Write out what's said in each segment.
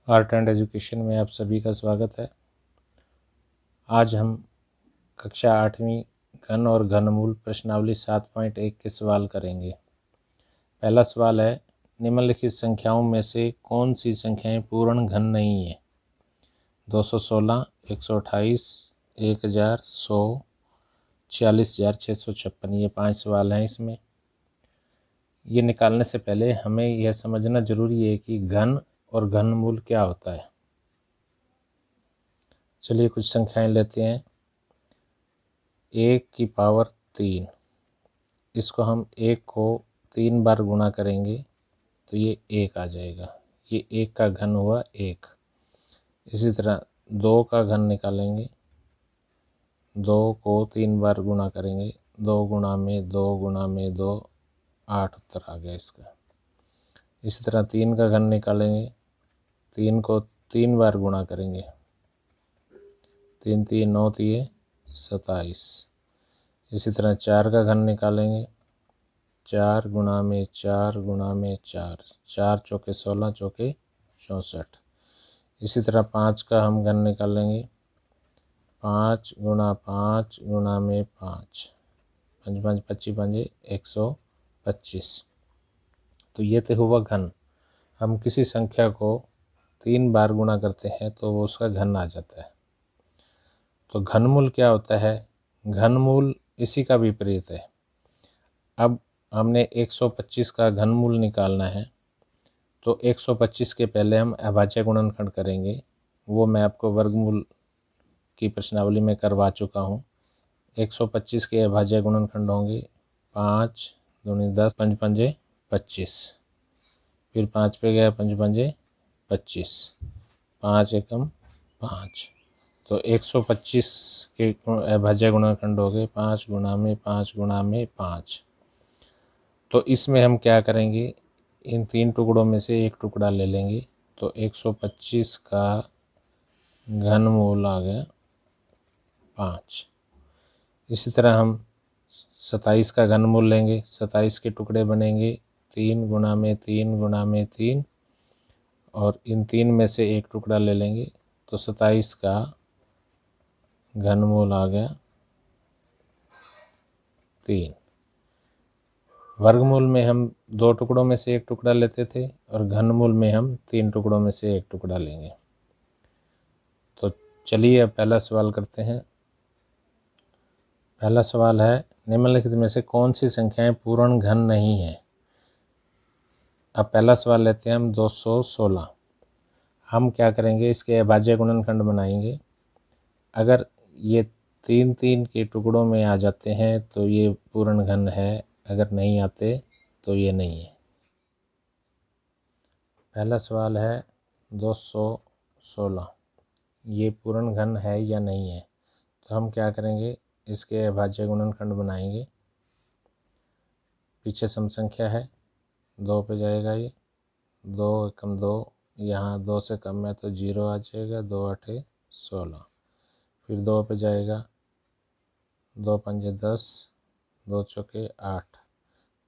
Art and education में आप सभी का स्वागत है। आज हम कक्षा 8वीं घन और घनमूल प्रश्नावली 7.1 के सवाल करेंगे। पहला सवाल है, निम्नलिखित संख्याओं में से कौन सी संख्याएं पूर्ण घन नहीं है? 216, 128, 1000, 100, 46,656। ये 5 सवाल हैं। इसमें ये निकालने से पहले हमें यह समझना जरूरी है कि घन और घनमूल क्या होता है। चलिए कुछ संख्याएं लेते हैं। 1 की पावर 3, इसको हम 1 को 3 बार गुणा करेंगे तो ये 1 आ जाएगा। ये 1 का घन हुआ 1। इसी तरह 2 का घन निकालेंगे, 2 को 3 बार गुणा करेंगे, 2 गुणा में 2 गुणा में 2, 8 उत्तर आ गया इसका। इसी तरह 3 का घन निकालेंगे, 3 को 3 बार गुणा करेंगे, 3 3 9 3 27। इसी तरह 4 का घन निकालेंगे, 4 गुणा में 4 गुणा में 4, 4 चौके 16 चौके 64। इसी तरह 5 का हम घन निकालेंगे, 5 गुणा 5 गुणा में 5, 5 5 25 5 125। तो ये तो हुआ घन। हम किसी संख्या को 3 बार गुणा करते हैं तो वो उसका घन आ जाता है। तो घनमूल क्या होता है? घनमूल इसी का विपरीत है। अब हमने 125 का घनमूल निकालना है तो 125 के पहले हम अभाज्य गुणनखंड करेंगे। वो मैं आपको वर्गमूल की प्रश्नावली में करवा चुका हूँ। 125 के अभाज्य गुणनखंड होंगे 5 दूनी 10, 5 पंजे 25, फिर 5 पे गया 5 पंजे 25, 5 एकम 5। तो 125 के अभाज्य गुणनखंड हो गए 5 गुणा में 5 गुणा में 5। तो इसमें हम क्या करेंगे, इन 3 टुकड़ों में से एक टुकड़ा ले लेंगे तो 125 का घनमूल आ गया 5। इसी तरह हम 27 का घनमूल लेंगे, 27 के टुकड़े बनेंगे 3 गुणा में 3 गुणा में 3, और इन 3 में से एक टुकड़ा ले लेंगे तो 27 का घनमूल आ गया 3। वर्गमूल में हम 2 टुकड़ों में से एक टुकड़ा लेते थे और घनमूल में हम 3 टुकड़ों में से एक टुकड़ा लेंगे। तो चलिए अब पहला सवाल करते हैं। पहला सवाल है, निम्नलिखित में से कौन सी संख्याएं पूर्ण घन नहीं है? अब पहला सवाल लेते हैं हम 216। हम क्या करेंगे, इसके अभाज्य गुणनखंड बनाएंगे। अगर ये 3 3 के टुकड़ों में आ जाते हैं तो ये पूर्ण घन है, अगर नहीं आते तो ये नहीं है। पहला सवाल है 216, ये पूर्ण घन है या नहीं है? तो हम क्या करेंगे, इसके अभाज्य गुणनखंड बनाएंगे। पीछे सम संख्या है, 2 पे जाएगा ये, 2 एकम 2, यहाँ 2 से कम है तो 0 आ जाएगा, 2 8 16। फिर 2 पे जाएगा, 2 पंजे 10, 2 चौके 8।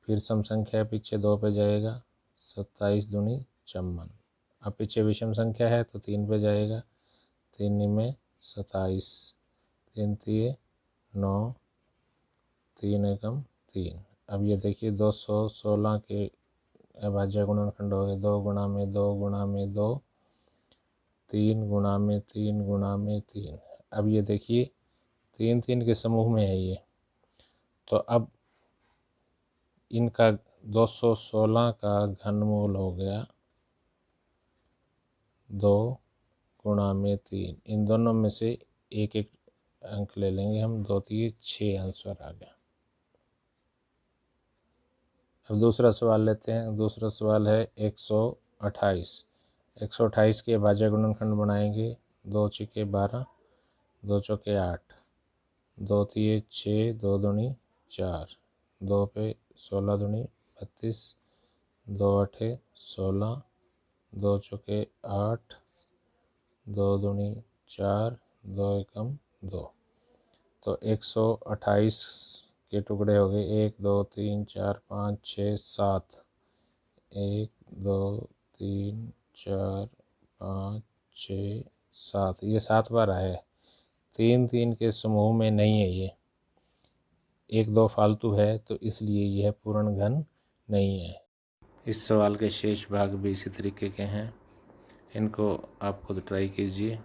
फिर सम संख्या है, पीछे 2 पे जाएगा, 27 दूनी 54। अब पीछे विषम संख्या है तो 3 पे जाएगा, 3 में 27, 3 3 9, 3 एकम 3। अब ये देखिए 216 के अभाज्य गुणनखंड हो गए, 2 गुणा में 2 गुणा में 2, 3 गुणा में 3 गुणा में 3। अब ये देखिए 3 3 के समूह में है ये। तो अब इनका 216 का घनमूल हो गया 2 गुणा में 3। इन दोनों में से एक एक अंक ले लेंगे हम, 2 3 6 आंसर आ गया। अब दूसरा सवाल लेते हैं। दूसरा सवाल है 128। 128 के अभाज्य गुणनखंड बनाएंगे, 2 छिके 12, 2 चौके 8, 2 3 6, 2 दूनी 4, 2 पे 16 दूनी 32, 2 8 16, 2 चौके 8, 2 दूनी 4, 2 एकम 2। तो 128 के टुकड़े हो गए, 1 2 3 4 5 6 7, 1 2 3 4 5 6 7, ये 7 बार आया है। 3 3 के समूह में नहीं है ये, 1 2 फालतू है, तो इसलिए यह पूर्ण घन नहीं है। इस सवाल के शेष भाग भी इसी तरीके के हैं, इनको आप खुद ट्राई कीजिए।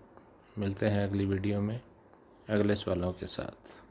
मिलते हैं अगली वीडियो में अगले सवालों के साथ।